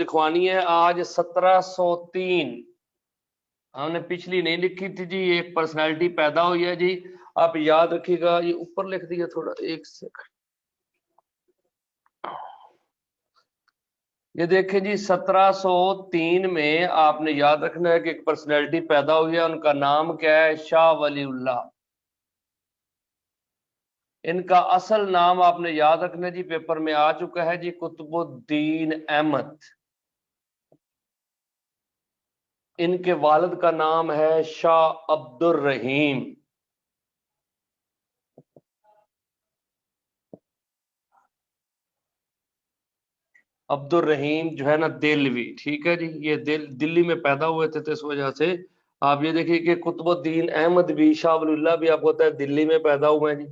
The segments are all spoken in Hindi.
लिखवानी है आज 1703। हमने पिछली नहीं लिखी थी जी, एक पर्सनालिटी पैदा हुई है जी, आप याद रखिएगा। ये ऊपर लिख दिया थोड़ा, एक सेकंड। ये देखें जी 1703 में आपने याद रखना है कि एक पर्सनैलिटी पैदा हुई है, उनका नाम क्या है? शाह वलीउल्लाह। इनका असल नाम आपने याद रखना जी, पेपर में आ चुका है जी, कुतुबुद्दीन अहमद। इनके वालिद का नाम है शाह अब्दुर रहीम। अब्दुल रहीम जो है ना देलवी, ठीक है जी। ये दिल्ली में पैदा हुए थे, तो इस वजह से आप ये देखिए कि कुतुबुद्दीन अहमद भी, शाह वलीउल्लाह भी आपको पता है दिल्ली में पैदा हुए हैं जी।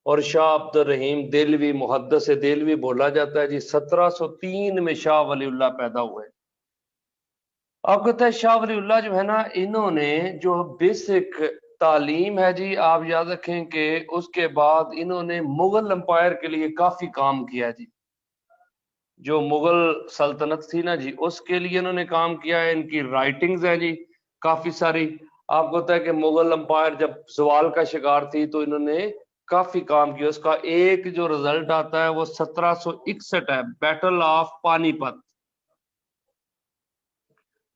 और शाह अब्दुल रहीम देलवी, मुहद्दिस देलवी बोला जाता है जी। 1703 में शाह वलीउल्लाह पैदा हुए। आपको पता है शाह वलीउल्लाह जो है ना, इन्होंने जो बेसिक तालीम है जी, आप याद रखें कि उसके बाद इन्होंने मुगल एम्पायर के लिए काफी काम किया जी। जो मुगल सल्तनत थी ना जी, उसके लिए इन्होंने काम किया है। इनकी राइटिंग्स है जी काफी सारी। आपको पता है कि मुगल एम्पायर जब जवाल का शिकार थी, तो इन्होंने काफी काम किया। उसका एक जो रिजल्ट आता है वो 1761 है, बैटल ऑफ पानीपत।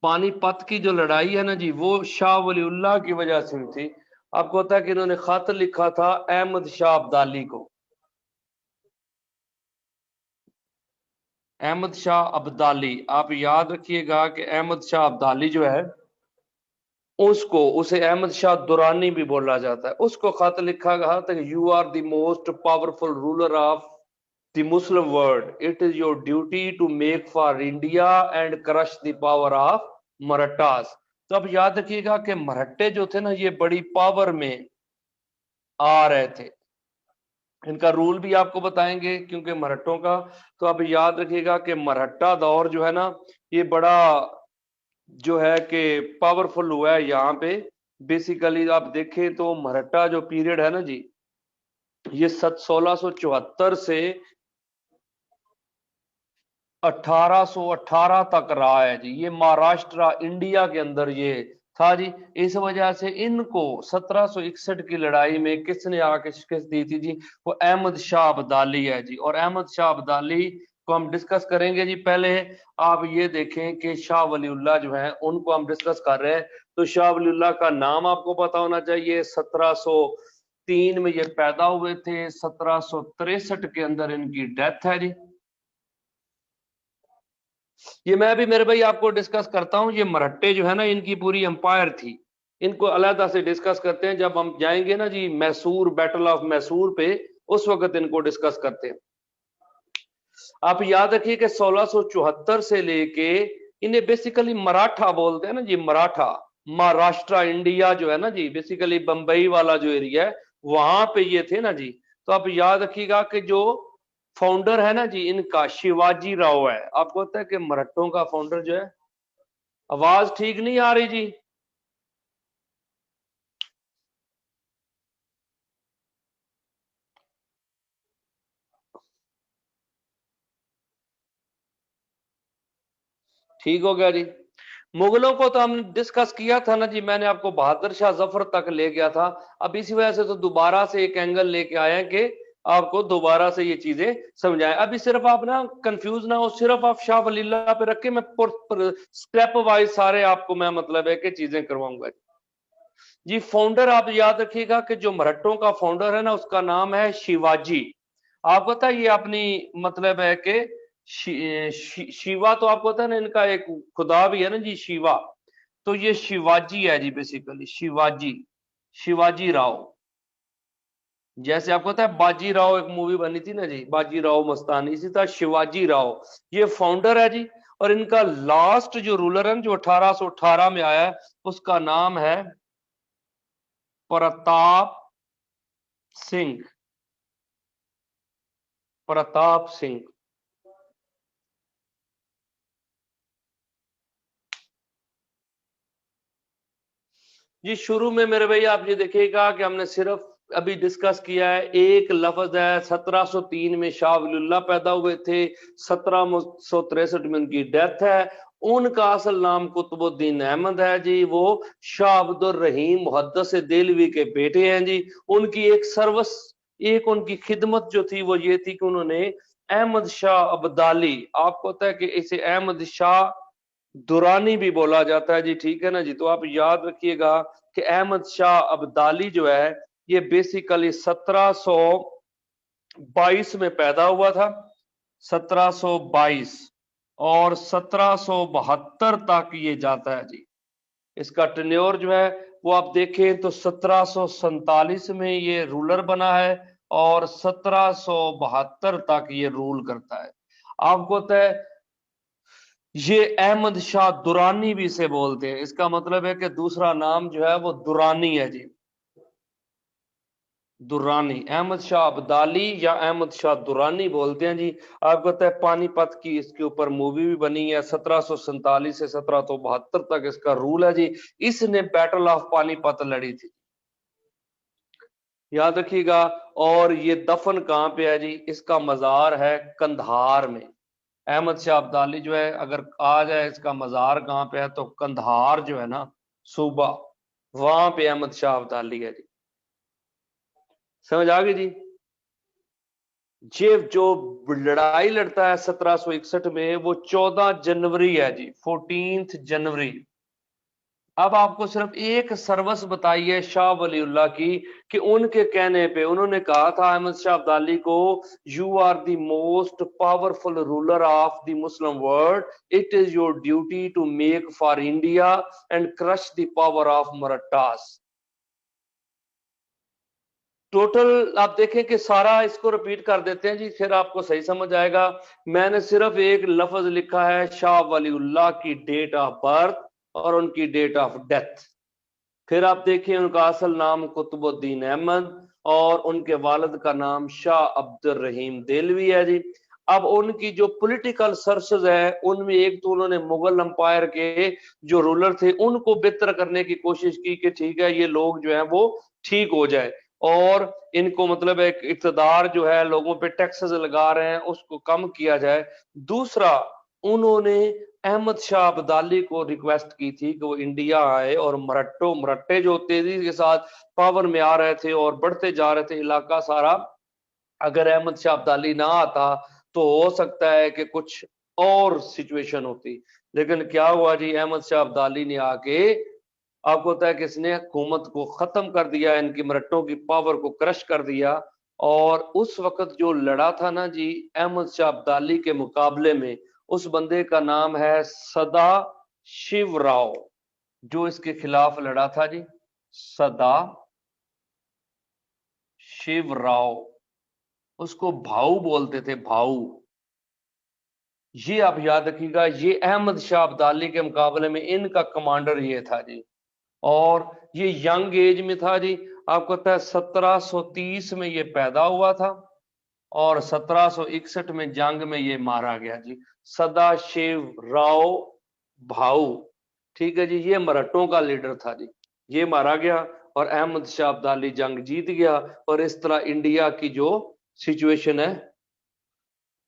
पानीपत की जो लड़ाई है ना जी, वो शाह वलीउल्लाह की वजह से हुई थी। आपको पता है कि इन्होंने खत लिखा था अहमद शाह अब्दाली को। अहमद शाह अब्दाली, आप याद रखिएगा कि अहमद शाह अब्दाली जो है, उसे अहमद शाह दुरानी भी बोला जाता है। उसको खत लिखा गया था कि you are the most powerful ruler of the Muslim world, it is your duty to make for India and crush the power of Marathas. तो अब याद रखिएगा कि मराठे जो थे ना, ये बड़ी पावर में आ रहे थे। इनका रूल भी आपको बताएंगे क्योंकि मराठों का। तो अब याद रखिएगा कि मराठा दौर जो है ना, ये बड़ा जो है कि पावरफुल हुआ है यहाँ पे। बेसिकली आप देखें तो मराठा जो पीरियड है ना जी, ये 1674 से 1818 तक रहा है जी। ये महाराष्ट्र इंडिया के अंदर ये था जी। इस वजह से इनको 1761 की लड़ाई में किसने आके शिकस्त दी थी जी? वो अहमद शाह अब्दाली है जी। और अहमद शाह अब्दाली को हम डिस्कस करेंगे जी। पहले आप ये देखें कि शाह वलीउल्लाह जो है, उनको हम डिस्कस कर रहे हैं। तो शाह वलीउल्लाह का नाम आपको पता होना चाहिए। 1703 में ये पैदा हुए थे, 1763 के अंदर इनकी डेथ है जी। ये मैं भी मेरे भाई आपको डिस्कस करता हूँ। ये मराठे जो है ना, इनकी पूरी एम्पायर थी। इनको अलहदा से डिस्कस करते हैं जब हम जाएंगे ना जी मैसूर, बैटल ऑफ मैसूर पे, उस वक्त इनको डिस्कस करते हैं। आप याद रखिए कि 1674 से लेके इन्हें बेसिकली मराठा बोलते हैं ना जी, मराठा। महाराष्ट्र इंडिया जो है ना जी, बेसिकली बंबई वाला जो एरिया है, वहां पे ये थे ना जी। तो आप याद रखिएगा कि जो फाउंडर है ना जी इनका, शिवाजी राव है। आपको पता है कि मराठों का फाउंडर जो है। आवाज ठीक नहीं आ रही जी। ठीक हो गया जी। मुगलों को तो हमने डिस्कस किया था ना जी, मैंने आपको बहादुर शाह जफर तक ले गया था। अब इसी वजह से तो दोबारा से एक एंगल लेके आए हैं कि आपको दोबारा से ये चीजें समझाएं। अभी सिर्फ आप ना कंफ्यूज ना हो, सिर्फ आप शाह वलील्लाह पे रख के मैं स्टेप वाइज सारे आपको मैं मतलब है कि चीजें करवाऊंगा जी। फाउंडर आप याद रखिएगा कि जो मराठों का फाउंडर है ना, उसका नाम है शिवाजी। आप पता है ये अपनी मतलब है कि शिवा, तो आपको पता है ना इनका एक खुदा भी है ना जी, शिवा। तो ये शिवाजी है जी, बेसिकली शिवाजी, शिवाजी राव। जैसे आपको पता है बाजी राव एक मूवी बनी थी ना जी, बाजी राव मस्तानी, इसी तरह शिवाजी राव ये फाउंडर है जी। और इनका लास्ट जो रूलर है जो 1818 में आया है, उसका नाम है प्रताप सिंह। प्रताप सिंह जी। शुरू में मेरे भाई आप ये देखिएगा कि हमने सिर्फ अभी डिस्कस किया है। एक लफ्ज है 1703 में शाह वलीउल्लाह पैदा हुए थे, 1763 में उनकी डेथ है। उनका असल नाम कुतुबुद्दीन अहमद है जी। वो शाह अब्दुल रहीम मुहद्दिस देलवी के बेटे हैं जी। उनकी एक उनकी खिदमत जो थी वो ये थी कि उन्होंने अहमद शाह अब्दाली, आपको पता है कि इसे अहमद शाह दुरानी भी बोला जाता है जी, ठीक है ना जी। तो आप याद रखिएगा कि अहमद शाह अब्दाली जो है ये बेसिकली 1722 में पैदा हुआ था, 1722, और 1772 तक ये जाता है जी। इसका टेन्योर जो है वो आप देखें तो 1747 में ये रूलर बना है और 1772 तक ये रूल करता है। आपको पता है ये अहमद शाह दुरानी भी इसे बोलते हैं। इसका मतलब है कि दूसरा नाम जो है वो दुरानी है जी, दुरानी। अहमद शाह अब्दाली या अहमद शाह दुरानी बोलते हैं जी। आपको पता है पानीपत की इसके ऊपर मूवी भी बनी है, 1747 से 1772 तक इसका रूल है जी। इसने बैटल ऑफ पानीपत लड़ी थी, याद रखिएगा। और ये दफन कहाँ पे है जी? इसका मजार है कंधार में। अहमद शाह अब्दाली जो है अगर आ जाए इसका मजार कहाँ पे है तो कंधार जो है ना सूबा, वहां पे अहमद शाह अब्दाली है जी। समझ आ गई जी। ये जो लड़ाई लड़ता है 1761 में वो 14 जनवरी है जी, 14 जनवरी। अब आपको सिर्फ एक सर्वस बताइए शाह वलीउल्लाह की कि उनके कहने पे उन्होंने कहा था अहमद शाह अब्दाली को, you are the most powerful ruler of the Muslim world, it is your duty to make for India and crush the power of Marathas. Total आप देखें कि सारा इसको रिपीट कर देते हैं जी, फिर आपको सही समझ आएगा। मैंने सिर्फ एक लफ्ज लिखा है शाह वलीउल्लाह की डेट ऑफ बर्थ और उनकी डेट ऑफ डेथ। फिर आप देखिए उनका असल नाम कुतुबुद्दीन अहमद और उनके वालिद का नाम शाह अब्दुल रहीम देलवी है जी। अब उनकी जो पॉलिटिकल सर्सेस है उनमें एक तो उन्होंने मुगल अंपायर के जो रूलर थे उनको बेहतर करने की कोशिश की कि ठीक है ये लोग जो है वो ठीक हो जाए और इनको मतलब एक इक़्तिदार जो है लोगों पे टैक्सेस लगा रहे हैं उसको कम किया जाए। दूसरा, उन्होंने अहमद शाह अब्दाली को रिक्वेस्ट की थी कि वो इंडिया आए और मराठे जो तेजी के साथ पावर में आ रहे थे और बढ़ते जा रहे थे इलाका सारा, अगर अहमद शाह अब्दाली ना आता तो हो सकता है कि कुछ और सिचुएशन होती। लेकिन क्या हुआ जी, अहमद शाह अब्दाली ने आके, आपको पता है कि इसने हुकूमत को खत्म कर दिया, इनकी मराठों की पावर को क्रश कर दिया। और उस वक्त जो लड़ा था ना जी अहमद शाह अब्दाली के मुकाबले में, उस बंदे का नाम है सदा शिव राव, जो इसके खिलाफ लड़ा था जी, सदा शिव राव। उसको भाऊ बोलते थे, भाऊ। ये आप याद रखिएगा, ये अहमद शाह अब्दाली के मुकाबले में इनका कमांडर ये था जी। और ये यंग एज में था जी। आपको पता है 1730 में ये पैदा हुआ था और 1761 में जंग में ये मारा गया जी। सदाशिव राव भाऊ, ठीक है जी, ये मराठों का लीडर था जी। ये मारा गया और अहमद शाह अब्दाली जंग जीत गया। और इस तरह इंडिया की जो सिचुएशन है,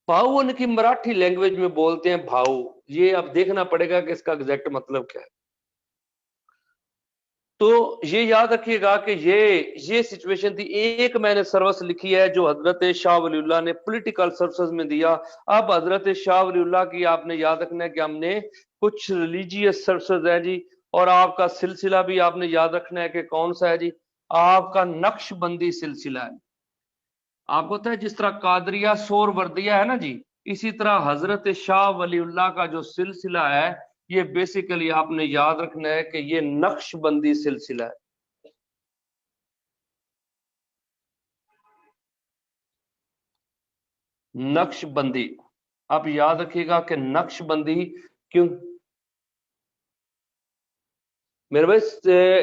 भाऊ उनकी मराठी लैंग्वेज में बोलते हैं भाऊ। ये अब देखना पड़ेगा कि इसका एग्जैक्ट मतलब क्या है। तो ये याद रखिएगा कि ये सिचुएशन थी। एक मैंने सर्विस लिखी है जो हजरत शाह वलीउल्लाह ने पॉलिटिकल सर्विसेज में दिया। अब हजरत शाह वलीउल्लाह की आपने याद रखना है कि हमने कुछ रिलीजियस सर्विसेज है जी, और आपका सिलसिला भी आपने याद रखना है कि कौन सा है जी, आपका नक्शबंदी सिलसिला है। आपको पता है जिस तरह कादरिया सोहरवर्दिया है ना जी, इसी तरह हजरत शाह वलीउल्लाह का जो सिलसिला है ये बेसिकली आपने याद रखना है कि ये नक्शबंदी सिलसिला है। नक्शबंदी, आप याद रखिएगा कि नक्शबंदी क्यों। मेरे भाई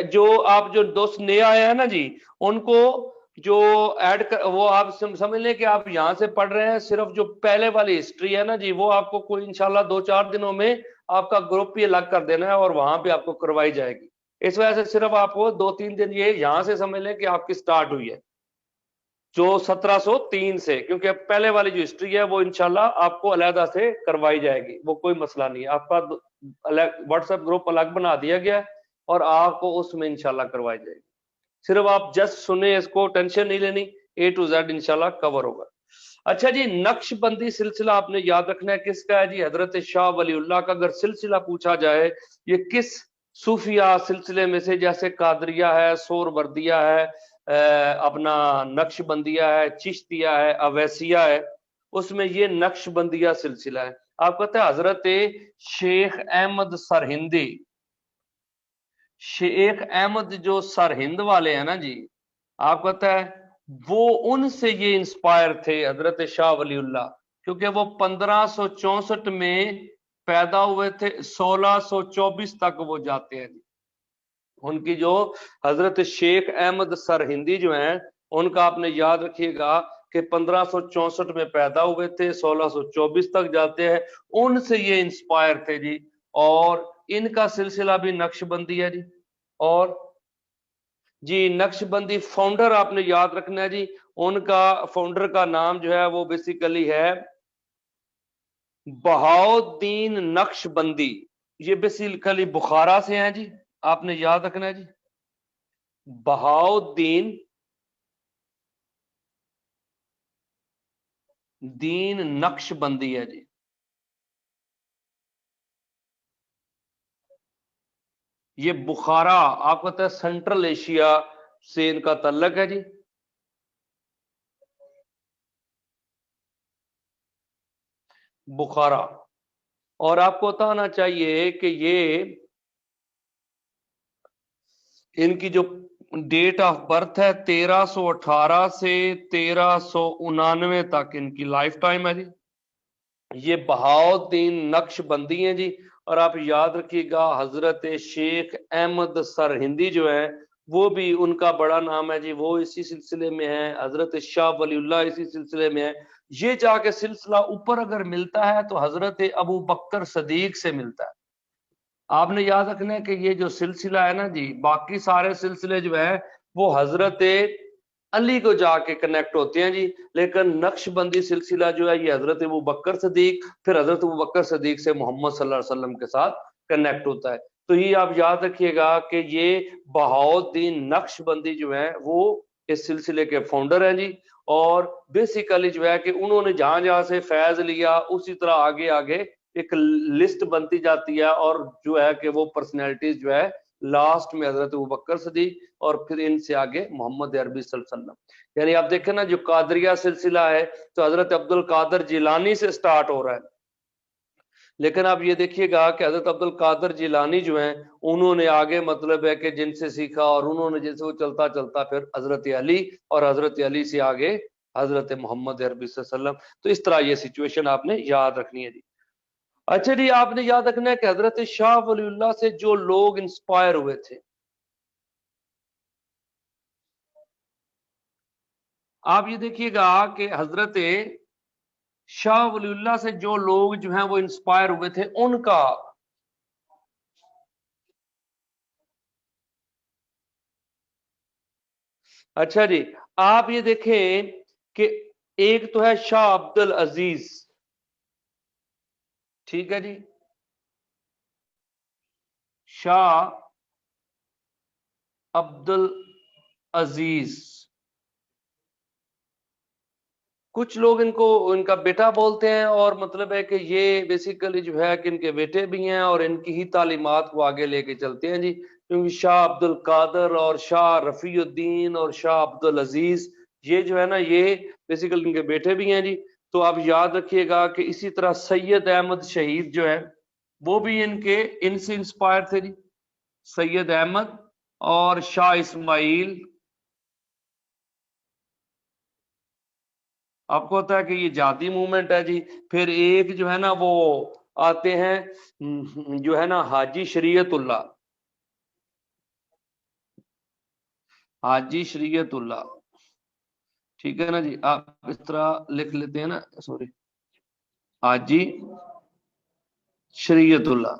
जो आप जो दोस्त नए आए हैं ना जी, उनको जो ऐड कर वो आप समझ लें कि आप यहाँ से पढ़ रहे हैं, सिर्फ जो पहले वाली हिस्ट्री है ना जी वो आपको कोई इंशाल्लाह 2-4 दिनों में आपका ग्रुप ही अलग कर देना है और वहां पे आपको करवाई जाएगी। इस वजह से सिर्फ आपको 2-3 दिन ये यहाँ से समझ लें कि आपकी स्टार्ट हुई है। जो 1703 से, क्योंकि अब पहले वाली जो हिस्ट्री है वो इंशाल्लाह आपको अलहदा से करवाई जाएगी, वो कोई मसला नहीं है। आपका व्हाट्सएप ग्रुप अलग बना दिया गया और आपको उसमें इंशाल्लाह करवाई जाएगी। सिर्फ आप जस्ट सुने इसको, टेंशन नहीं लेनी, A to Z इंशाल्लाह कवर होगा। अच्छा जी, नक्शबंदी सिलसिला आपने याद रखना है किसका है जी? हजरत शाह वलीउल्लाह का। अगर सिलसिला पूछा जाए ये किस सूफिया सिलसिले में से, जैसे कादरिया है, सोरवर्दिया है, अपना नक्शबंदिया है, चिश्तिया है, अवैसिया है, उसमें ये नक्शबंदिया सिलसिला है। आप कहते हैं हजरत शेख अहमद सरहिंदी, शेख अहमद जो सरहिंद वाले हैं ना जी, आप कहता है वो उनसे ये इंस्पायर थे हजरत शाह वलीउल्लाह, क्योंकि वो 1564 में पैदा हुए थे, 1624 तक वो जाते हैं जी। उनकी जो हजरत शेख अहमद सरहिंदी जो हैं, उनका आपने याद रखिएगा कि 1564 में पैदा हुए थे, 1624 तक जाते हैं, उनसे ये इंस्पायर थे जी। और इनका सिलसिला भी नक्शबंदी है जी। और जी नक्शबंदी फाउंडर आपने याद रखना है जी, उनका फाउंडर का नाम जो है वो बेसिकली है बहाउद्दीन नक्शबंदी। ये बेसिकली बुखारा से हैं जी, आपने याद रखना है जी। बहाउद्दीन दीन नक्शबंदी है जी। ये बुखारा, आपको पता है सेंट्रल एशिया से इनका तल्लक है जी। बुखारा। और आपको पता होना चाहिए कि ये इनकी जो डेट ऑफ बर्थ है 1318 से 1399 तक इनकी लाइफ टाइम है जी। ये बहाउद्दीन नक्शबंदी हैं जी। और आप याद रखिएगा हजरत शेख अहमद सरहिंदी जो है वो भी, उनका बड़ा नाम है जी, वो इसी सिलसिले में है। हजरत शाह वलीउल्लाह इसी सिलसिले में है। ये जाके सिलसिला ऊपर अगर मिलता है तो हजरत अबू बकर सदीक से मिलता है। आपने याद रखना है कि ये जो सिलसिला है ना जी, बाकी सारे सिलसिले जो है वो हजरत अली को जाके कनेक्ट होते हैं जी, लेकिन नक्शबंदी सिलसिला जो है ये हजरत अबू बकर सदीक, फिर हजरत अबू बकर सदीक से मोहम्मद सल्लल्लाहु अलैहि वसल्लम के साथ कनेक्ट होता है। तो ये आप याद रखिएगा कि ये बहाउद्दीन नक्शबंदी जो है वो इस सिलसिले के फाउंडर हैं जी। और बेसिकली जो है कि उन्होंने जहां जहां से फैज लिया उसी तरह आगे आगे एक लिस्ट बनती जाती है, और जो है कि वो पर्सनैलिटीज जो है लास्ट में हजरत अबू बकर सदीक और फिर इनसे आगे मोहम्मद अरबी सल्लल्लाहु अलैहि वसल्लम। यानी आप देखें ना, जो कादरिया सिलसिला है तो हजरत अब्दुल कादर जिलानी से स्टार्ट हो रहा है, लेकिन आप ये देखिएगा कि हजरत अब्दुल कादर जिलानी जो हैं उन्होंने आगे मतलब है कि जिनसे सीखा, और उन्होंने जैसे वो चलता चलता फिर हजरत अली, और हजरत अली से आगे हजरत मोहम्मद अरबी सल्लल्लाहु अलैहि वसल्लम। तो इस तरह ये सिचुएशन आपने याद रखनी है जी। अच्छा जी, आपने याद रखना है कि हजरत शाह वलीउल्लाह से जो लोग इंस्पायर हुए थे, आप ये देखिएगा कि हजरत शाह वलीउल्लाह से जो लोग जो हैं वो इंस्पायर हुए थे उनका, अच्छा जी, आप ये देखें कि एक तो है शाह अब्दुल अजीज, ठीक है जी, शाह अब्दुल अजीज। कुछ लोग इनको इनका बेटा बोलते हैं, और मतलब है कि ये बेसिकली जो है कि इनके बेटे भी हैं और इनकी ही तालीमात को आगे लेके चलते हैं जी। क्योंकि शाह अब्दुल कादर और शाह रफीउद्दीन और शाह अब्दुल अजीज, ये जो है ना ये बेसिकली इनके बेटे भी हैं जी। तो आप याद रखिएगा कि इसी तरह सैयद अहमद शहीद जो है वो भी इनसे इंस्पायर थे जी। सैयद अहमद और शाह इस्माइल, आपको पता है कि ये जाती मूवमेंट है जी। फिर एक जो है ना वो आते हैं जो है ना हाजी शरीयतुल्लाह, हाजी शरीयतुल्लाह, ठीक है ना जी, आप इस तरह लिख लेते हैं ना, सॉरी, हाजी शरीयतुल्लाह।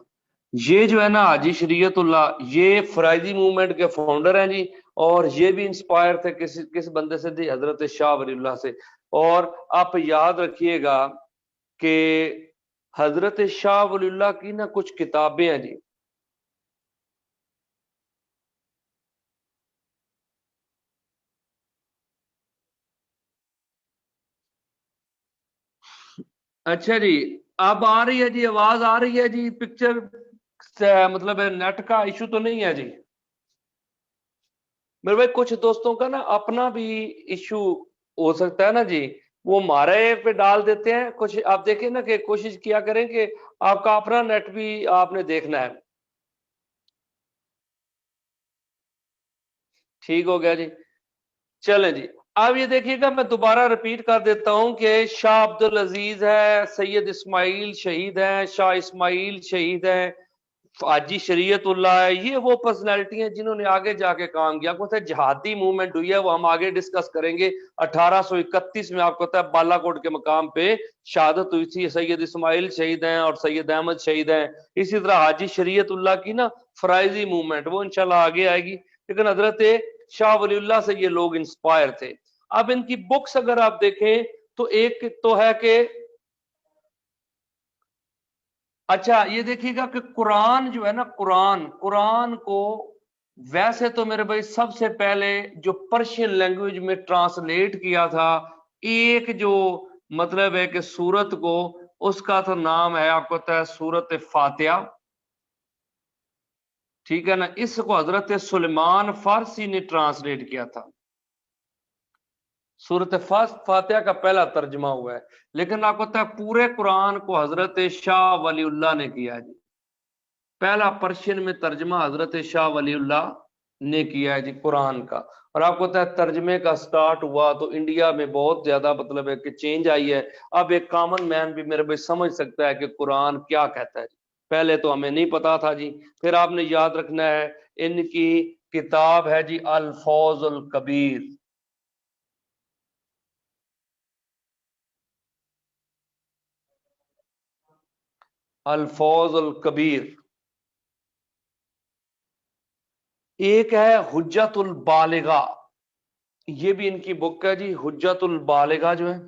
ये जो है ना हाजी शरीयतुल्लाह, ये फराइदी मूवमेंट के फाउंडर हैं जी। और ये भी इंस्पायर थे किस बंदे से थी, हजरत शाह वलीउल्लाह से। और आप याद रखिएगा कि हजरत शाह वलीउल्लाह की ना कुछ किताबें हैं जी। अच्छा जी, अब आ रही है जी, आवाज आ रही है जी, पिक्चर मतलब नेट का इशू तो नहीं है जी? मेरे भाई कुछ दोस्तों का ना अपना भी इशू हो सकता है ना जी, वो हमारे पे डाल देते हैं कुछ। आप देखें ना कि कोशिश किया करें कि आपका अपना नेट भी आपने देखना है। ठीक हो गया जी। चलें जी, अब ये देखिएगा, मैं दोबारा रिपीट कर देता हूं कि शाह अब्दुल अजीज है, सैयद इस्माइल शहीद हैं, शाह इस्माइल शहीद हैं, हाजी शरीयतुल्लाह है। ये वो पर्सनैलिटी हैं जिन्होंने आगे जाके काम किया। आपको पता है जहादी मूवमेंट हुई है, वो हम आगे डिस्कस करेंगे। 1831 में आपको पता है बालाकोट के मकाम पे शहादत हुई थी। सैयद इस्माइल शहीद हैं और सैयद अहमद शहीद हैं। इसी तरह हाजी शरीयतुल्लाह की ना फराइजी मूवमेंट, वो इंशाल्लाह आगे आएगी। लेकिन हजरत शाह वलीउल्लाह से ये लोग इंस्पायर थे। अब इनकी बुक्स अगर आप देखें तो एक तो है कि, अच्छा ये देखिएगा कि कुरान जो है ना, कुरान कुरान को वैसे तो मेरे भाई सबसे पहले जो पर्शियन लैंग्वेज में ट्रांसलेट किया था, एक जो मतलब है कि सूरत को, उसका तो नाम है आपको पता है सूरत फातिहा। ठीक है ना, इसको हजरत सुलेमान फारसी ने ट्रांसलेट किया था। सूरत फातिहा का पहला तर्जमा हुआ है। लेकिन आपको पता है पूरे कुरान को हजरत शाह वलीउल्लाह ने किया है जी। पहला पर्शियन में तर्जमा हजरत शाह वलीउल्लाह ने किया है जी कुरान का। और आपको पता है तर्जमे का स्टार्ट हुआ तो इंडिया में बहुत ज्यादा मतलब है कि चेंज आई है। अब एक कॉमन मैन भी मेरे भाई समझ सकता है कि कुरान क्या कहता है जी। पहले तो हमें नहीं पता था जी। फिर आपने याद रखना है, इनकी किताब है जी अल्फौजुल कबीर। अल्फौजुल कबीर। एक है हुज्जतुल बालिगा, ये भी इनकी बुक है जी, हुज्जतुल बालिगा जो है।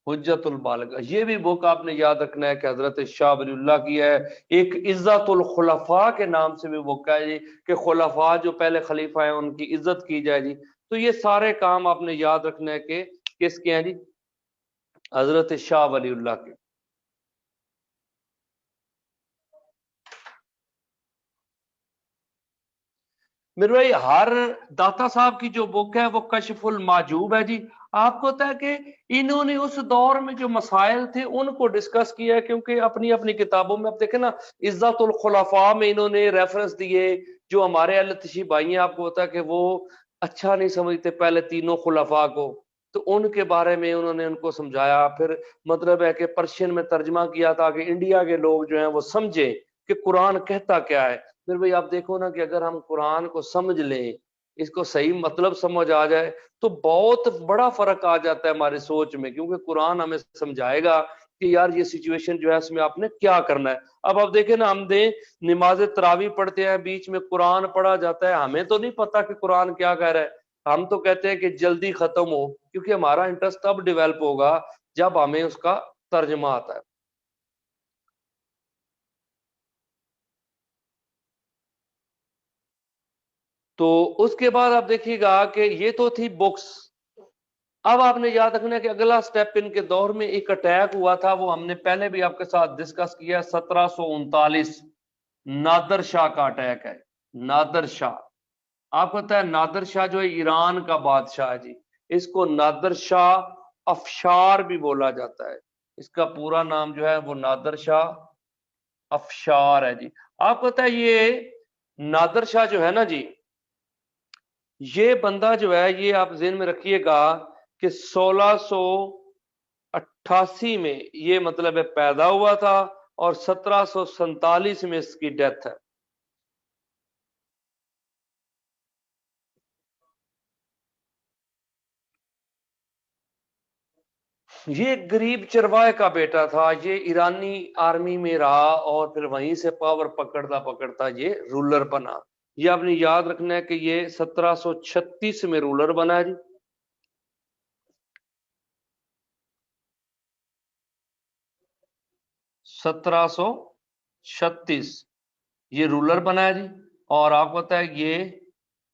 हुज्जतुल बालिगा, ये भी बुक आपने याद रखना है कि हजरत शाह वलीउल्लाह की है। एक इज्जतुल खुलफा के नाम से भी बुक है जी, कि खुलफा जो पहले खलीफा है उनकी इज्जत की जाए जी। तो ये सारे काम आपने याद रखना है कि किसके हैं जी, हजरत शाह वलीउल्लाह के। मेरे भाई हर दाता साहब की जो बुक है वो कशफुल माजूब है जी। आपको पता है कि इन्होंने उस दौर में जो मसाइल थे उनको डिस्कस किया है, क्योंकि अपनी अपनी किताबों में आप देखें ना, इज्जतुल खुलफा में इन्होंने रेफरेंस दिए। जो हमारे अल तशी भाई हैं, आपको पता है कि वो अच्छा नहीं समझते पहले तीनों खुलफा को, तो उनके बारे में उन्होंने उनको समझाया। फिर मतलब है कि पर्शियन में तर्जमा किया ताकि इंडिया के लोग जो हैं वो समझे कि कुरान कहता क्या है। फिर भाई आप देखो ना कि अगर हम कुरान को समझ लें, इसको सही मतलब समझ आ जाए, तो बहुत बड़ा फर्क आ जाता है हमारी सोच में, क्योंकि कुरान हमें समझाएगा कि यार ये सिचुएशन जो है इसमें आपने क्या करना है। अब आप देखें ना, हम दें नमाज तरावी पढ़ते हैं, बीच में कुरान पढ़ा जाता है, हमें तो नहीं पता कि कुरान क्या कह रहा है। हम तो कहते हैं कि जल्दी खत्म हो, क्योंकि हमारा इंटरेस्ट तब डेवलप होगा जब हमें उसका तर्जमा आता है। तो उसके बाद आप देखिएगा कि ये तो थी बुक्स। अब आपने याद रखना है कि अगला स्टेप इनके दौर में एक अटैक हुआ था, वो हमने पहले भी आपके साथ डिस्कस किया, 1739 नादर शाह का अटैक है। नादर शाह, आपको पता है नादर शाह जो है ईरान का बादशाह है जी। इसको नादर शाह अफशार भी बोला जाता है। इसका पूरा नाम जो है वो नादर शाह अफशार है जी। आपको पता है ये नादर शाह जो है ना जी, ये बंदा जो है, ये आप जेहन में रखिएगा कि 1688 में ये मतलब है पैदा हुआ था, और 1747 में इसकी डेथ है। ये एक गरीब चरवाहे का बेटा था, ये ईरानी आर्मी में रहा और फिर वहीं से पावर पकड़ता पकड़ता ये रूलर बना। ये आपने याद रखना है कि ये 1736 में रूलर बना है जी। 1736 ये रूलर बना है जी। और आपको पता है ये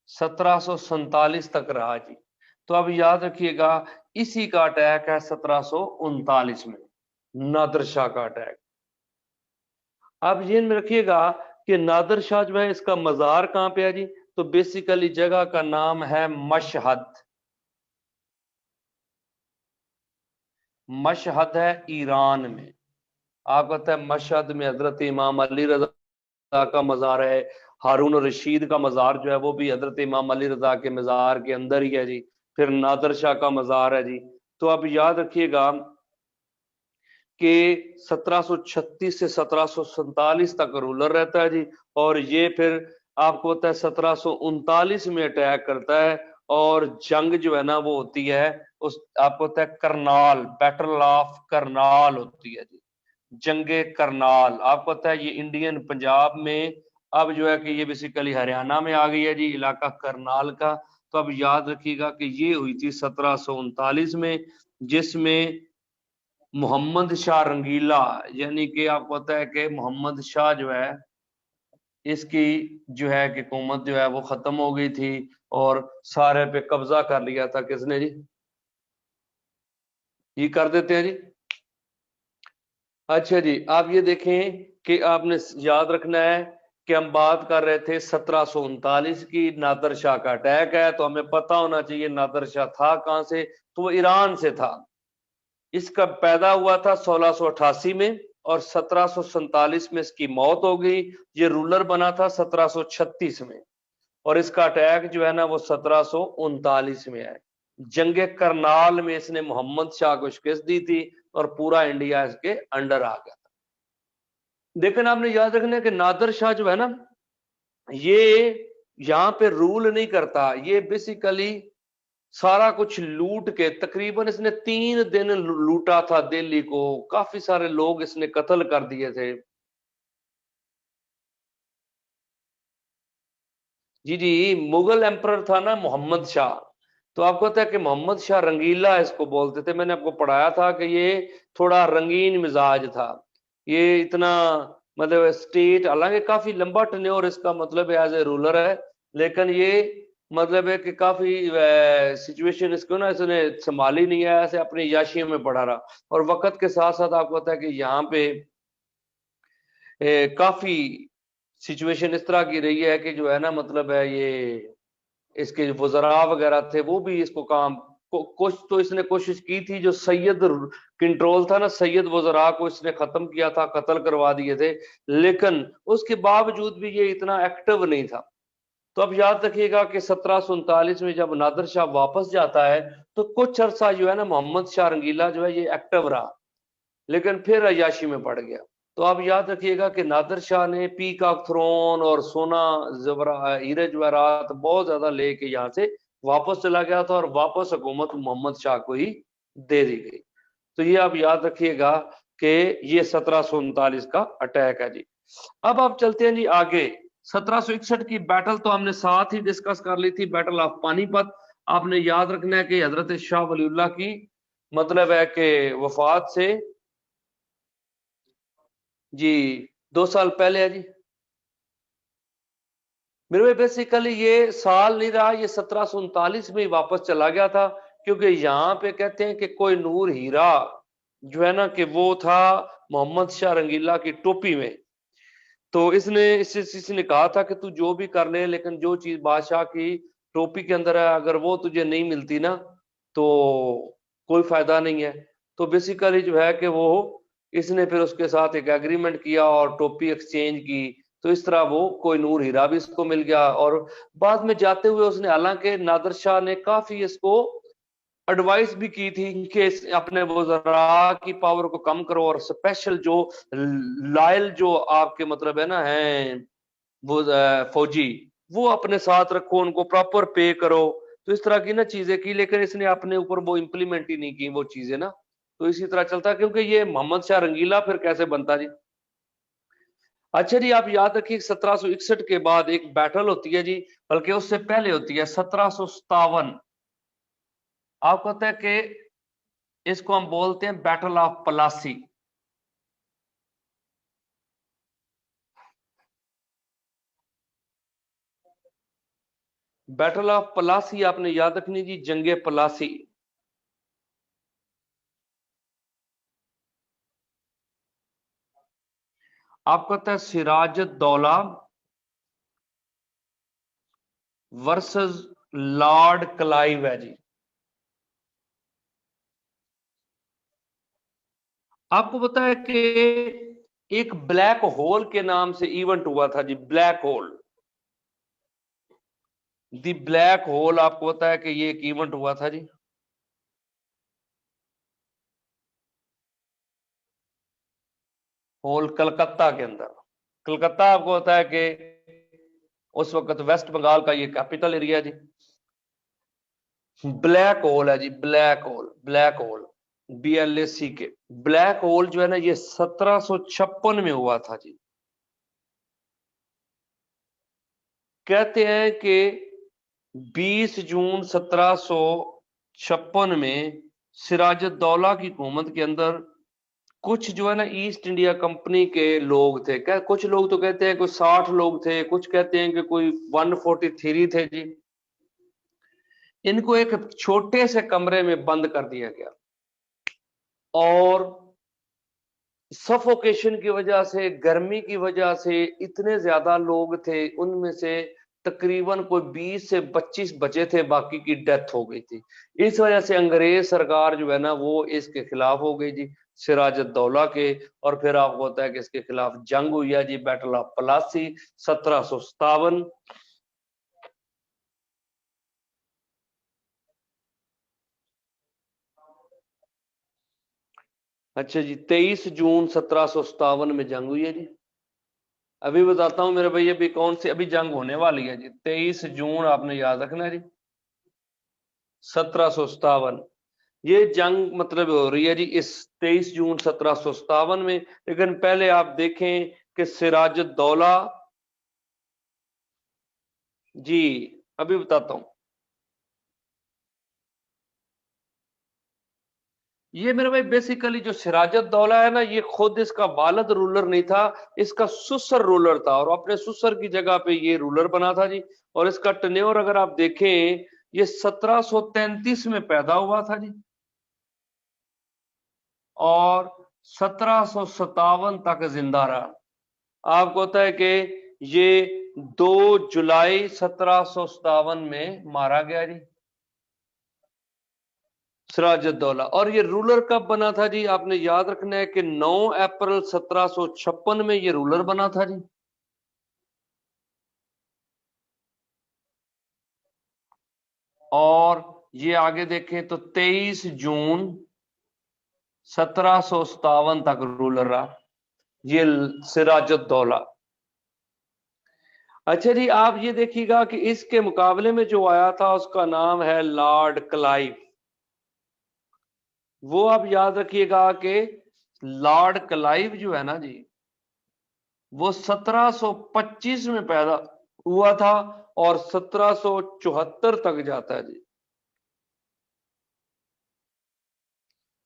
1747 तक रहा जी। तो अब याद रखिएगा, इसी का अटैक है 1739 में, नादिर शाह का अटैक। आप ये में रखिएगा कि नादिर शाह जो है, इसका मजार कहां पे है जी? तो बेसिकली जगह का नाम है मशहद। मशहद है ईरान में। आपको पता है मशहद में हजरत इमाम अली रजा का मजार है। हारून रशीद का मजार जो है वो भी हजरत इमाम अली रजा के मजार के अंदर ही है जी। फिर नादिर शाह का मजार है जी। तो आप याद रखिएगा कि 1736 से 1747 तक रूलर रहता है जी। और ये फिर आपको पता है 1739 में अटैक करता है। और जंग जो है ना वो होती है, उस आपको पता है करनाल, बैटल ऑफ करनाल होती है जी। जंगे करनाल आपको पता है ये इंडियन पंजाब में, अब जो है कि ये बेसिकली हरियाणा में आ गई है जी, इलाका करनाल का। तो अब याद रखिएगा कि ये हुई थी 1739 में, जिसमें मोहम्मद शाह रंगीला, यानी कि आपको पता है कि मोहम्मद शाह जो है, इसकी जो है कि हुकूमत जो है वो खत्म हो गई थी और सारे पे कब्जा कर लिया था किसने जी? ये कर देते हैं जी। अच्छा जी, आप ये देखें कि आपने याद रखना है कि हम बात कर रहे थे 1739 की, नादिर शाह का अटैक है, तो हमें पता होना चाहिए नादिर शाह था कहां से। तो वो ईरान से था। इसका पैदा हुआ था 1688 में और 1747 में इसकी मौत हो गई। ये रूलर बना था 1736 में और इसका अटैक जो है ना वो 1739 में है। जंगे करनाल में इसने मोहम्मद शाह को शिकस्त दी थी और पूरा इंडिया इसके अंडर आ गया था। लेकिन आपने याद रखना है कि नादिर शाह जो है ना, ये यहाँ पे रूल नहीं करता, ये बेसिकली सारा कुछ लूट के, तकरीबन इसने 3 दिन लूटा था दिल्ली को, काफी सारे लोग इसने कत्ल कर दिए थे। जी जी, मुगल एम्परर था ना मोहम्मद शाह। तो आपको पता है कि मोहम्मद शाह रंगीला इसको बोलते थे। मैंने आपको पढ़ाया था कि ये थोड़ा रंगीन मिजाज था। ये इतना मतलब स्टेट, हालांकि काफी लंबा टेन्योर इसका मतलब एज ए रूलर है, लेकिन ये मतलब है कि काफी सिचुएशन इसको ना इसने संभाली नहीं है, ऐसे अपनी याशियों में पड़ा रहा। और वक्त के साथ साथ आपको पता है कि यहाँ पे काफी सिचुएशन इस तरह की रही है कि जो है ना मतलब है ये, इसके जो वज़रा वगैरह थे वो भी इसको काम कुछ तो इसने कोशिश की थी, जो सैयद कंट्रोल था ना, सैयद वज़रा को इसने खत्म किया था, कत्ल करवा दिए थे। लेकिन उसके बावजूद भी ये इतना एक्टिव नहीं था। तो अब याद रखिएगा कि 1739 में जब नादिर शाह वापस जाता है, तो कुछ अरसा जो है ना मोहम्मद शाह रंगीला जो है ये एक्टिव रहा, लेकिन फिर अय्याशी में पड़ गया। तो आप याद रखिएगा कि नादिर शाह ने पीकॉक थ्रोन और सोना हीरे जवाहरात बहुत ज्यादा लेके यहाँ से वापस चला गया था और वापस हुकूमत मोहम्मद शाह को ही दे दी गई। तो ये आप याद रखिएगा कि ये 1739 का अटैक है जी। अब आप चलते हैं जी आगे। 1761 की बैटल तो हमने साथ ही डिस्कस कर ली थी, बैटल ऑफ पानीपत। आपने याद रखना है कि हजरत शाह वलीउल्लाह की मतलब है कि वफात से जी 2 साल पहले है जी। मेरे भाई बेसिकली ये साल नहीं रहा, ये 1739 में ही वापस चला गया था। क्योंकि यहाँ पे कहते हैं कि कोई नूर हीरा जो है ना कि वो था मोहम्मद शाह रंगीला की टोपी में। तो इसने कहा था कि तू जो भी कर ले, लेकिन जो चीज बादशाह की टोपी के अंदर है अगर वो तुझे नहीं मिलती ना, तो कोई फायदा नहीं है। तो बेसिकली जो है कि वो, इसने फिर उसके साथ एक एग्रीमेंट किया और टोपी एक्सचेंज की। तो इस तरह वो कोई नूर हीरा भी इसको मिल गया। और बाद में जाते हुए उसने, हालांकि नादिर शाह ने काफी इसको एडवाइस भी की थी कि अपने वज़रा की पावर को कम करो और स्पेशल जो लायल जो आपके मतलब है ना है वो फौजी, वो अपने साथ रखो, उनको प्रॉपर पे करो। तो इस तरह की ना चीजें की, लेकिन इसने अपने ऊपर वो इम्प्लीमेंट ही नहीं की वो चीजें ना। तो इसी तरह चलता है, क्योंकि ये मोहम्मद शाह रंगीला फिर कैसे बनता जी। अच्छा जी, आप याद रखिए 1761 के बाद एक बैटल होती है जी, बल्कि उससे पहले होती है 1757। आपको पता है कि इसको हम बोलते हैं battle of Plassey. Battle of Plassey आपने याद रखनी जी, जंगे पलासी। आपको पता है सिराजुद्दौला वर्सेस लॉर्ड क्लाइव है जी। आपको पता है कि एक ब्लैक होल के नाम से इवेंट हुआ था जी, ब्लैक होल, दी ब्लैक होल। आपको पता है कि ये एक इवेंट हुआ था जी। होल कलकत्ता के अंदर। कलकत्ता आपको पता है कि उस वक्त वेस्ट बंगाल का ये कैपिटल एरिया जी। ब्लैक होल है जी, black hole, black hole, BLAC K. Black hole जो है ना, ये 1756 में हुआ था जी। कहते हैं कि 20 जून 1756 में सिराजुद्दौला की हुकूमत के अंदर कुछ जो है ना ईस्ट इंडिया कंपनी के लोग थे। क्या कुछ लोग तो कहते हैं कोई 60 लोग थे, कुछ कहते हैं कि कोई 143 थे जी। इनको एक छोटे से कमरे में बंद कर दिया गया, और सफोकेशन की वजह से, गर्मी की वजह से इतने ज्यादा लोग थे, उनमें से तकरीबन कोई 20 से 25 बचे थे, बाकी की डेथ हो गई थी। इस वजह से अंग्रेज सरकार जो है ना वो इसके खिलाफ हो गई जी, सिराजुद्दौला के। और फिर आपको होता है कि इसके खिलाफ जंग हुई है जी, बैटल ऑफ पलासी 1757। अच्छा जी, 23 जून 1757 में जंग हुई है जी। अभी बताता हूं मेरे भाई, अभी कौन सी अभी जंग होने वाली है जी। 23 जून आपने याद रखना है जी, 1757। ये जंग मतलब हो रही है जी इस 23 जून 1757 में। लेकिन पहले आप देखें कि सिराजुद्दौला जी, अभी बताता हूं। ये मेरे भाई बेसिकली जो सिराजुद्दौला है ना, ये खुद इसका वालिद रूलर नहीं था, इसका सुसर रूलर था, और अपने सुसर की जगह पे ये रूलर बना था जी। और इसका टेन्योर अगर आप देखें, ये 1733 में पैदा हुआ था जी, और 1757 तक जिंदा रहा। आपको पता है कि ये 2 जुलाई 1757 में मारा गया जी, सिराजुद्दौला। और ये रूलर कब बना था जी, आपने याद रखना है कि 9 अप्रैल 1756 में ये रूलर बना था जी। और ये आगे देखें तो 23 जून 1757 तक रूलर रहा ये सिराजुद्दौला। अच्छा जी, आप ये देखिएगा कि इसके मुकाबले में जो आया था उसका नाम है लॉर्ड क्लाइव। वो आप याद रखिएगा कि लॉर्ड क्लाइव जो है ना जी, वो 1725 में पैदा हुआ था, और 1774 तक जाता है जी।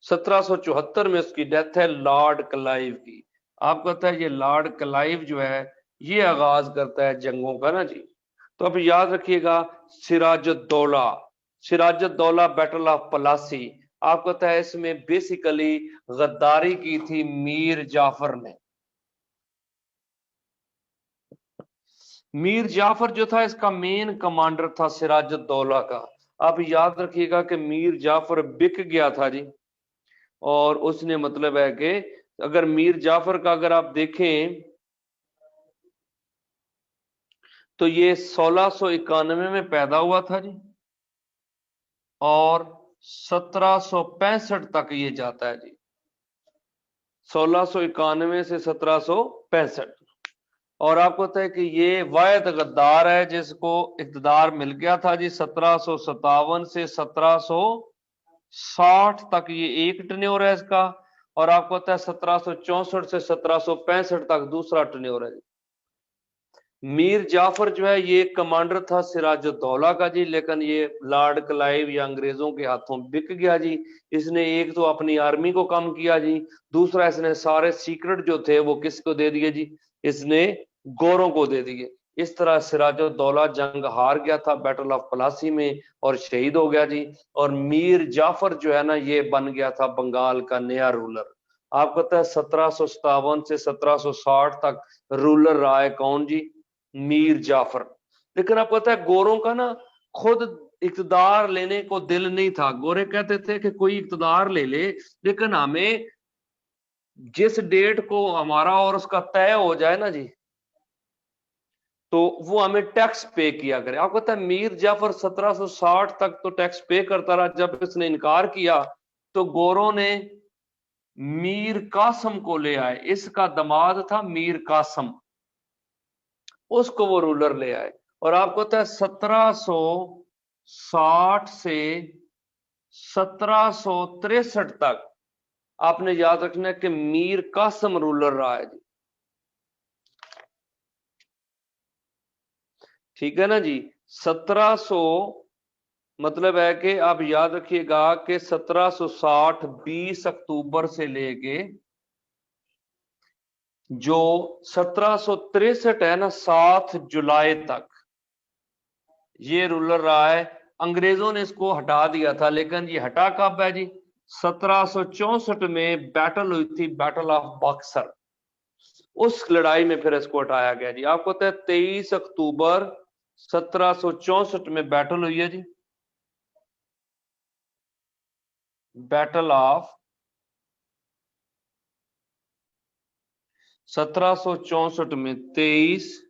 1774 में उसकी डेथ है लॉर्ड क्लाइव की। आपको पता है ये लॉर्ड क्लाइव जो है, ये आगाज करता है जंगों का ना जी। तो अब याद रखिएगा, सिराजुद्दौला, सिराजुद्दौला बैटल ऑफ पलासी। आपको पता है इसमें बेसिकली गद्दारी की थी मीर जाफर ने। मीर जाफर जो था इसका मेन कमांडर था सिराजुद्दौला का। आप याद रखिएगा कि मीर जाफर बिक गया था जी, और उसने मतलब है कि अगर मीर जाफर का अगर आप देखें तो ये 1691 में पैदा हुआ था जी, और 1765 तक ये जाता है जी, 1691 से 1765। और आपको पता है कि ये वायद गद्दार है जिसको इक़्तिदार मिल गया था जी 1757 से 1766 60 तक ये एक टेन्योर है इसका, और आपको पता है 1764 से 1765 तक दूसरा टेन्योर है। मीर जाफर जो है ये कमांडर था सिराजुद्दौला का जी, लेकिन ये लॉर्ड क्लाइव या अंग्रेजों के हाथों बिक गया जी। इसने एक तो अपनी आर्मी को कम किया जी, दूसरा इसने सारे सीक्रेट जो थे वो किसको दे दिए जी, इसने गोरों को दे दिए। इस तरह सिराजुद्दौला जंग हार गया था बैटल ऑफ प्लासी में और शहीद हो गया जी। और मीर जाफर जो है ना ये बन गया था बंगाल का नया रूलर। आपको पता है 1757 से 1760 तक रूलर रहा है कौन जी, मीर जाफर। लेकिन आपको पता है गोरों का ना खुद इकतदार लेने को दिल नहीं था। गोरे कहते थे कि कोई इकतदार ले ले, लेकिन हमें जिस डेट को हमारा और उसका तय हो जाए ना जी, तो वो हमें टैक्स पे किया करे। आपको पता है मीर जाफर 1760 तक तो टैक्स पे करता रहा। जब इसने इनकार किया तो गोरों ने मीर कासम को ले आए, इसका दामाद था मीर कासम, उसको वो रूलर ले आए। और आपको पता है 1760 से 1763 तक आपने याद रखना है कि मीर कासम रूलर रहा है जी। ठीक है ना जी। 1700 मतलब है कि आप याद रखिएगा कि 1760 20 अक्टूबर से लेके जो 1763 है ना 7 जुलाई तक ये रूलर रहा है। अंग्रेजों ने इसको हटा दिया था, लेकिन ये हटा कब है जी, 1764 में बैटल हुई थी, बैटल ऑफ बक्सर। उस लड़ाई में फिर इसको हटाया गया जी। आपको पता है 23 अक्टूबर 1764 में बैटल हुई है जी, बैटल ऑफ 1764 में 23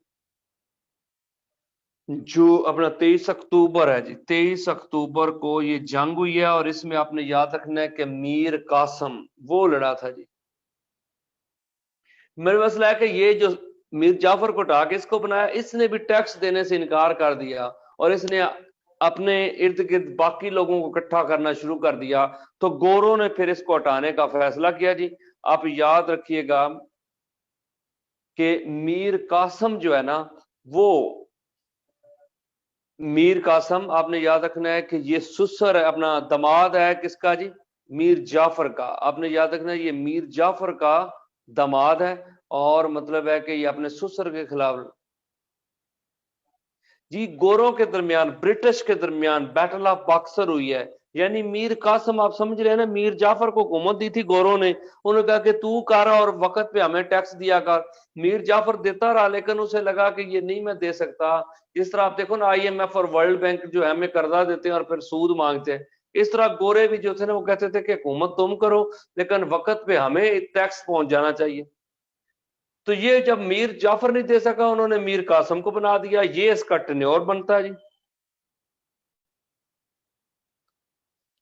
जो अपना 23 अक्टूबर है जी, 23 अक्टूबर को ये जंग हुई है। और इसमें आपने याद रखना है कि मीर कासम वो लड़ा था जी। मेरे मसला है कि ये जो मीर जाफर को हटा के इसको बनाया, इसने भी टैक्स देने से इनकार कर दिया और इसने अपने इर्द गिर्द बाकी लोगों को इकट्ठा करना शुरू कर दिया। तो गोरों ने फिर इसको हटाने का फैसला किया जी। आप याद रखिएगा कि मीर कासम जो है ना वो मीर कासम आपने याद रखना है कि ये सुसर है, अपना दामाद है किसका जी, मीर जाफर का। आपने याद रखना है ये मीर जाफर का दामाद है। और मतलब है कि ये अपने सुसर के खिलाफ जी गोरों के दरमियान ब्रिटिश के दरमियान बैटल ऑफ बक्सर हुई है। यानी मीर कासम आप समझ रहे हैं ना, मीर जाफर को हुकूमत दी थी गोरों ने, उन्होंने कहा कि तू कर और वक्त पे हमें टैक्स दिया कर। मीर जाफर देता रहा, लेकिन उसे लगा कि ये नहीं मैं दे सकता। इस तरह आप देखो ना IMF और वर्ल्ड बैंक जो है हमें कर्जा देते हैं और फिर सूद मांगते हैं। इस तरह गोरे भी जो थे ना वो कहते थे कि हुकूमत तुम करो लेकिन वक्त पे हमें टैक्स पहुंच जाना चाहिए। तो ये जब मीर जाफर नहीं दे सका, उन्होंने मीर कासम को बना दिया, ये इसका टेन्योर बनता है जी।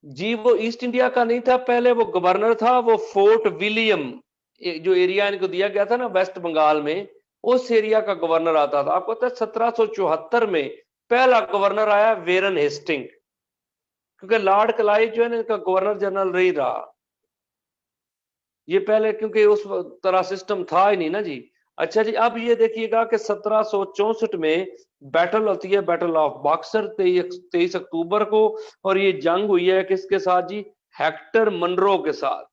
जी वो ईस्ट इंडिया का नहीं था, पहले वो गवर्नर था, वो फोर्ट विलियम जो एरिया इनको दिया गया था ना वेस्ट बंगाल में, उस एरिया का गवर्नर आता था। आपको पता है 1774 में पहला गवर्नर आया वेरन हेस्टिंग, क्योंकि लॉर्ड क्लाइव जो है ना इनका गवर्नर जनरल नहीं रहा ये पहले, क्योंकि उस तरह सिस्टम था ही नहीं ना जी। अच्छा जी, अब ये देखिएगा कि 1764 में बैटल होती है, बैटल ऑफ बक्सर 23 अक्टूबर को। और ये जंग हुई है किसके साथ जी, हेक्टर मनरो के साथ।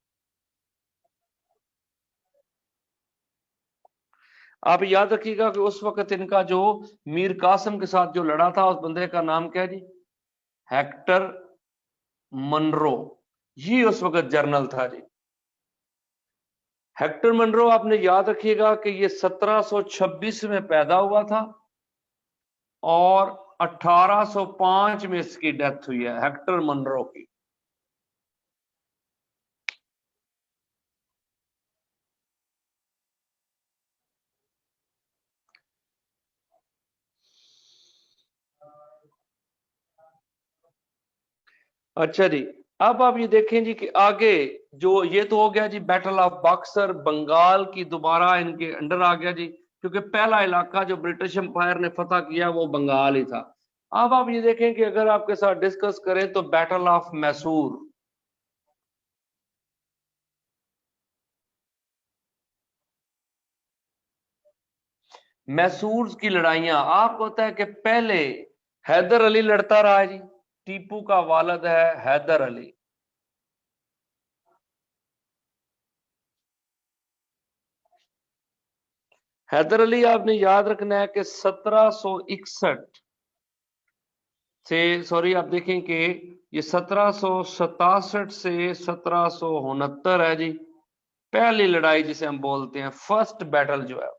आप याद रखिएगा कि उस वक्त इनका जो मीर कासम के साथ जो लड़ा था उस बंदे का नाम क्या है जी, हेक्टर मनरो। ये उस वक्त जर्नल था जी। हेक्टर मनरो आपने याद रखिएगा कि ये 1726 में पैदा हुआ था और 1805 में इसकी डेथ हुई है, हेक्टर मनरो की। अच्छा जी, अब आप ये देखें जी कि आगे जो ये तो हो गया जी बैटल ऑफ बक्सर, बंगाल की दोबारा इनके अंडर आ गया जी, क्योंकि पहला इलाका जो ब्रिटिश एम्पायर ने फतह किया वो बंगाल ही था। अब आप ये देखें कि अगर आपके साथ डिस्कस करें तो बैटल ऑफ मैसूर, मैसूर की लड़ाइयां, आपको पता है कि पहले हैदर अली लड़ता रहा है जी, टीपू का वालिद है हैदर अली। हैदर अली आपने याद रखना है कि 1761 से, सॉरी आप देखें कि ये 1767 से 1769 है जी, पहली लड़ाई जिसे हम बोलते हैं फर्स्ट बैटल जो है।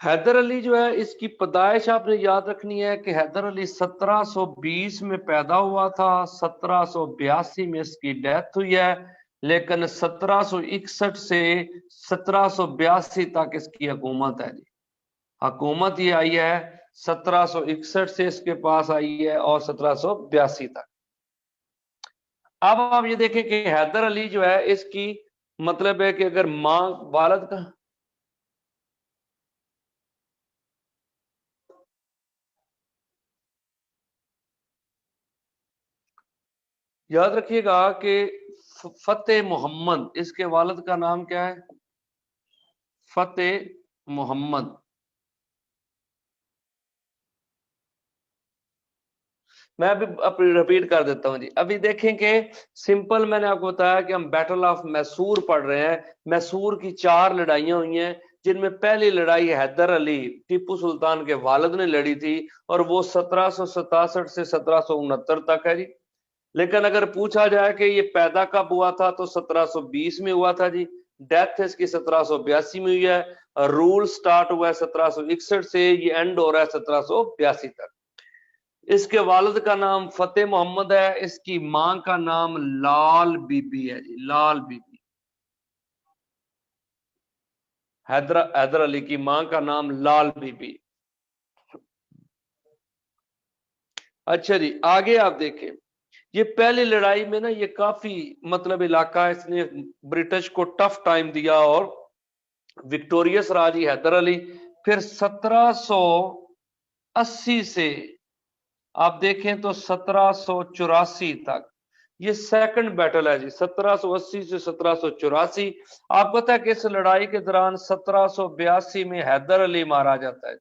हैदर अली जो है, इसकी पैदाइश आपने याद रखनी है कि हैदर अली 1720 में पैदा हुआ था, 1782 में इसकी डेथ हुई है, लेकिन 1761 से 1782 तक इसकी हुकूमत है जी। हुकूमत ये आई है 1761 से इसके पास आई है और 1782 तक। अब आप ये देखें कि हैदर अली जो है, इसकी मतलब है कि अगर मां वालद का, याद रखिएगा कि फतेह मोहम्मद, इसके वालिद का नाम क्या है? फतेह मोहम्मद। मैं अभी रिपीट कर देता हूं जी। अभी देखें कि सिंपल, मैंने आपको बताया कि हम बैटल ऑफ मैसूर पढ़ रहे हैं। मैसूर की 4 लड़ाइयां हुई हैं, जिनमें पहली लड़ाई हैदर अली टीपू सुल्तान के वालिद ने लड़ी थी, और वो 1767 से 1769 तक है जी। लेकिन अगर पूछा जाए कि ये पैदा कब हुआ था, तो 1720 में हुआ था जी। डेथ इसकी 1782 में हुई है। रूल स्टार्ट हुआ है 1761 से, ये एंड हो रहा है 1782 तक। इसके वालिद का नाम फतेह मोहम्मद है, इसकी मां का नाम लाल बीबी है जी, लाल बीबी। हैदर अली की मां का नाम लाल बीबी। अच्छा जी, आगे आप देखें, ये पहली लड़ाई में ना, ये काफी मतलब इलाका, इसने ब्रिटिश को टफ टाइम दिया और विक्टोरियस रहा जी हैदर अली। फिर 1780 से आप देखें तो 1784 तक ये सेकंड बैटल है जी, 1780 से 1784। आपको पता है कि इस लड़ाई के दौरान 1782 में हैदर अली मारा जाता है।